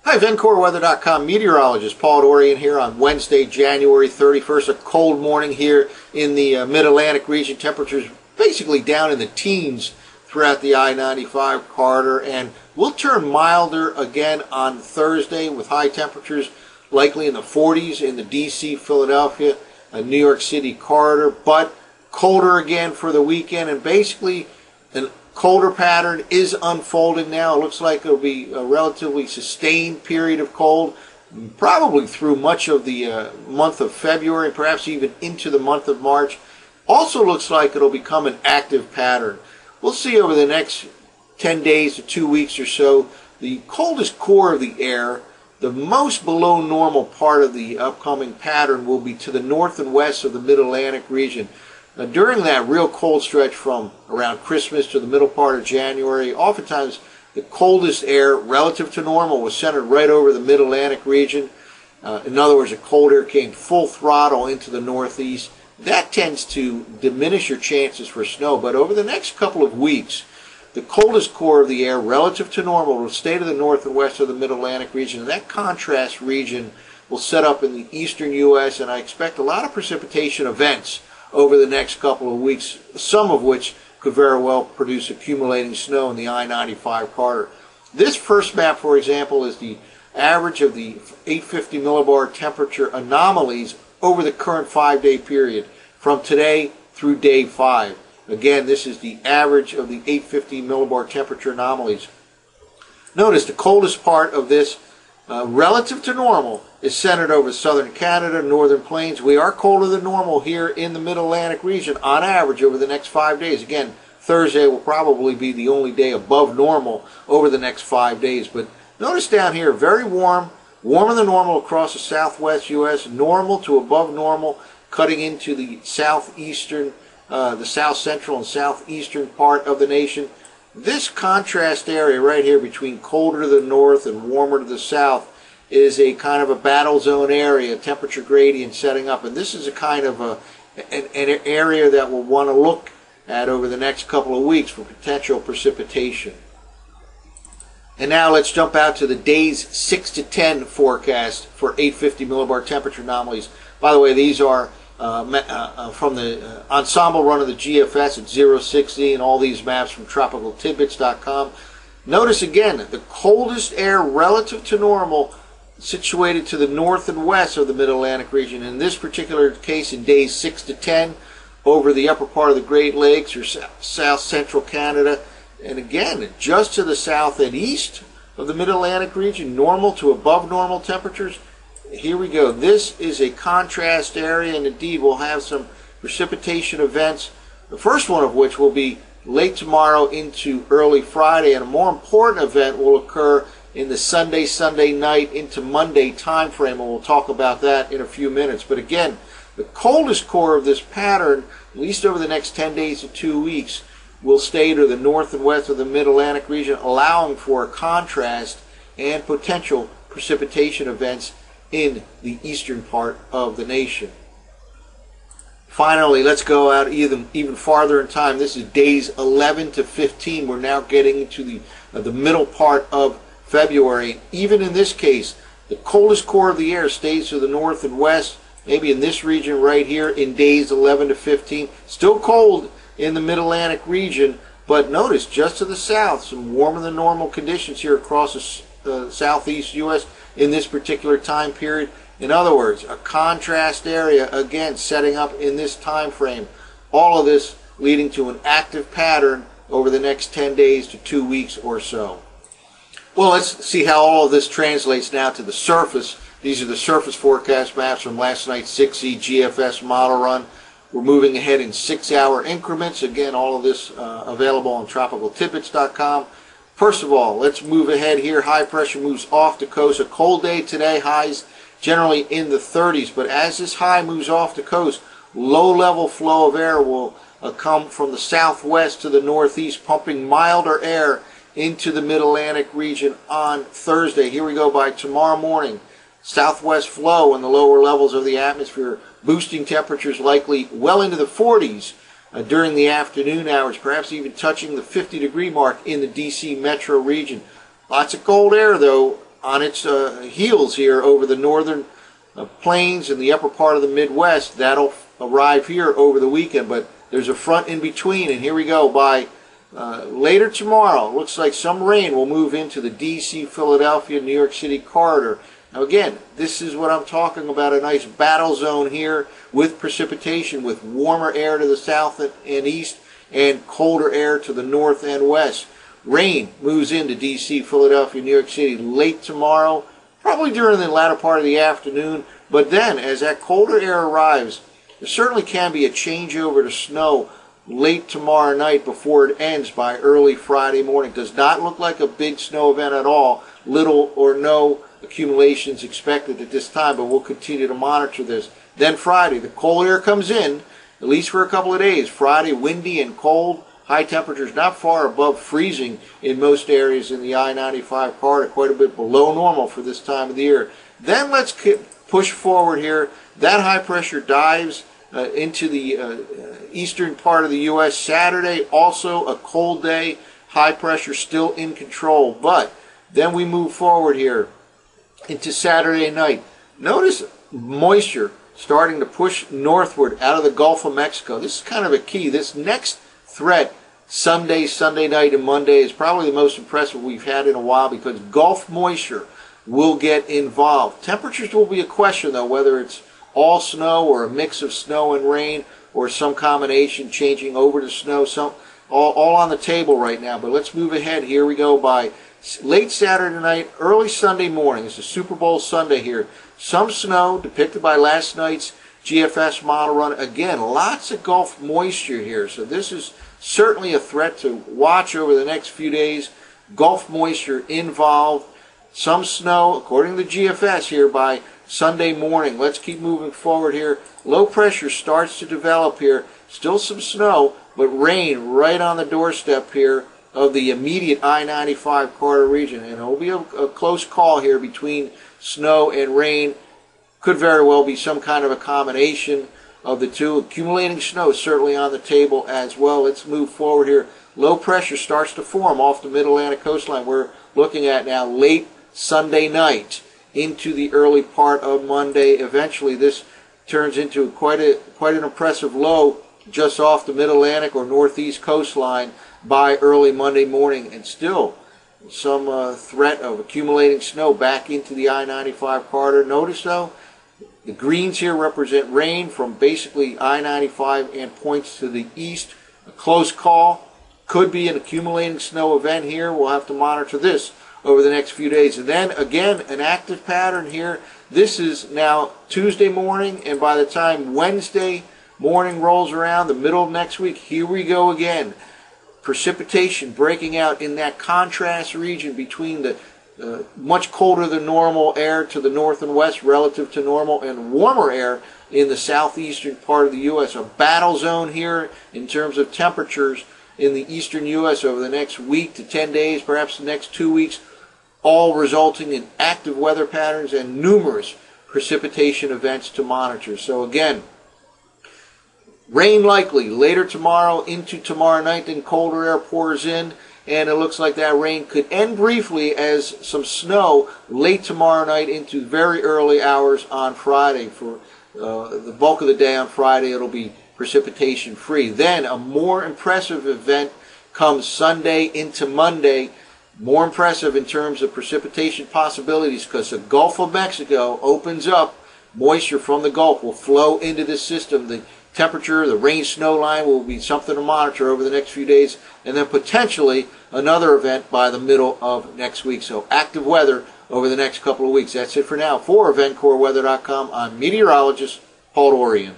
Hi, VencoreWeather.com meteorologist Paul Dorian here on Wednesday, January 31st. A cold morning here in the Mid-Atlantic region. Temperatures basically down in the teens throughout the I-95 corridor, and will turn milder again on Thursday with high temperatures likely in the 40s in the D.C., Philadelphia, New York City corridor, but colder again for the weekend, and basically an colder pattern is unfolding now. It looks like it'll be a relatively sustained period of cold, probably through much of the month of February, perhaps even into the month of March. Also looks like it'll become an active pattern. We'll see over the next 10 days to 2 weeks or so. The coldest core of the air, the most below normal part of the upcoming pattern, will be to the north and west of the Mid-Atlantic region. Now, during that real cold stretch from around Christmas to the middle part of January, oftentimes the coldest air relative to normal was centered right over the Mid-Atlantic region. In other words, the cold air came full throttle into the northeast. That tends to diminish your chances for snow, but over the next couple of weeks, the coldest core of the air relative to normal will stay to the north and west of the Mid-Atlantic region, and that contrast region will set up in the eastern U.S., and I expect a lot of precipitation events over the next couple of weeks, some of which could very well produce accumulating snow in the I-95 corridor. This first map, for example, is the average of the 850 millibar temperature anomalies over the current 5-day period from today through day 5. Again, this is the average of the 850 millibar temperature anomalies. Notice the coldest part of this relative to normal is centered over southern Canada, northern plains. We are colder than normal here in the Mid-Atlantic region on average over the next 5 days. Again, Thursday will probably be the only day above normal over the next 5 days. But notice down here, very warm, warmer than normal across the southwest U.S., normal to above normal, cutting into the southeastern, the south central and southeastern part of the nation. This contrast area right here between colder to the north and warmer to the south is a kind of a battle zone area, temperature gradient setting up, and this is a kind of an area that we'll want to look at over the next couple of weeks for potential precipitation. And now let's jump out to the days 6 to 10 forecast for 850 millibar temperature anomalies. By the way, these are from the ensemble run of the GFS at 060, and all these maps from tropicaltidbits.com. Notice again, the coldest air relative to normal situated to the north and west of the Mid-Atlantic region. In this particular case, in days 6 to 10, over the upper part of the Great Lakes or south central Canada. And again, just to the south and east of the Mid-Atlantic region, normal to above normal temperatures. Here we go. This is a contrast area, and indeed we'll have some precipitation events, the first one of which will be late tomorrow into early Friday, and a more important event will occur in the Sunday night into Monday time frame, and we'll talk about that in a few minutes. But again, the coldest core of this pattern, at least over the next 10 days to 2 weeks, will stay to the north and west of the Mid-Atlantic region, allowing for a contrast and potential precipitation events in the eastern part of the nation. Finally, let's go out even farther in time. This is days 11 to 15. We're now getting into the middle part of February. Even in this case, the coldest core of the air stays to the north and west, maybe in this region right here in days 11 to 15. Still cold in the Mid-Atlantic region, but notice just to the south, some warmer than normal conditions here across the southeast U.S. in this particular time period. In other words, a contrast area again setting up in this time frame. All of this leading to an active pattern over the next 10 days to 2 weeks or so. Well, let's see how all of this translates now to the surface. These are the surface forecast maps from last night's 6E GFS model run. We're moving ahead in 6-hour increments. Again, all of this available on tropicaltidbits.com. First of all, let's move ahead here. High pressure moves off the coast. A cold day today, highs generally in the 30s. But as this high moves off the coast, low-level flow of air will come from the southwest to the northeast, pumping milder air into the Mid-Atlantic region on Thursday. Here we go by tomorrow morning. Southwest flow in the lower levels of the atmosphere, boosting temperatures likely well into the 40s during the afternoon hours, perhaps even touching the 50-degree mark in the D.C. metro region. Lots of cold air, though, on its heels here over the northern plains and the upper part of the Midwest. That'll arrive here over the weekend, but there's a front in between, and here we go. By later tomorrow, it looks like some rain will move into the D.C., Philadelphia, New York City corridor. Now again, this is what I'm talking about, a nice battle zone here with precipitation, with warmer air to the south and east and colder air to the north and west. Rain moves into D.C., Philadelphia, New York City late tomorrow, probably during the latter part of the afternoon. But then, as that colder air arrives, there certainly can be a changeover to snow late tomorrow night before it ends by early Friday morning. Does not look like a big snow event at all. Little or no accumulations expected at this time, but we'll continue to monitor this. Then Friday, the cold air comes in, at least for a couple of days. Friday, windy and cold. High temperatures not far above freezing in most areas in the I-95 corridor, quite a bit below normal for this time of the year. Then let's push forward here. That high pressure dives into the eastern part of the U.S. Saturday, also a cold day. High pressure still in control. But then we move forward here into Saturday night. Notice moisture starting to push northward out of the Gulf of Mexico. This is kind of a key. This next threat, Sunday night, and Monday is probably the most impressive we've had in a while, because Gulf moisture will get involved. Temperatures will be a question, though, whether it's all snow or a mix of snow and rain or some combination changing over to snow. All on the table right now. But let's move ahead. Here we go. By late Saturday night, early Sunday morning. It's a Super Bowl Sunday here. Some snow depicted by last night's GFS model run. Again, lots of Gulf moisture here. So this is certainly a threat to watch over the next few days. Gulf moisture involved. Some snow, according to GFS here, by Sunday morning. Let's keep moving forward here. Low pressure starts to develop here. Still some snow, but rain right on the doorstep here of the immediate I-95 corridor region. And it will be a close call here between snow and rain. Could very well be some kind of a combination of the two. Accumulating snow is certainly on the table as well. Let's move forward here. Low pressure starts to form off the mid-Atlantic coastline. We're looking at now late Sunday night into the early part of Monday. Eventually this turns into quite an impressive low just off the mid-Atlantic or northeast coastline by early Monday morning, and still some threat of accumulating snow back into the I-95 corridor. Notice though, the greens here represent rain from basically I-95 and points to the east. A close call. Could be an accumulating snow event here. We'll have to monitor this over the next few days. And then again, an active pattern here. This is now Tuesday morning, and by the time Wednesday morning rolls around, the middle of next week, here we go again. Precipitation breaking out in that contrast region between the much colder than normal air to the north and west relative to normal, and warmer air in the southeastern part of the U.S. A battle zone here in terms of temperatures in the eastern U.S. over the next week to 10 days, perhaps the next 2 weeks, all resulting in active weather patterns and numerous precipitation events to monitor. So again, rain likely later tomorrow into tomorrow night, then colder air pours in, and it looks like that rain could end briefly as some snow late tomorrow night into very early hours on Friday. For the bulk of the day on Friday, it'll be precipitation free. Then a more impressive event comes Sunday into Monday. More impressive in terms of precipitation possibilities, because the Gulf of Mexico opens up. Moisture from the Gulf will flow into this system. The temperature, the rain-snow line will be something to monitor over the next few days, and then potentially another event by the middle of next week. So active weather over the next couple of weeks. That's it for now. For VencoreWeather.com, I'm meteorologist Paul Dorian.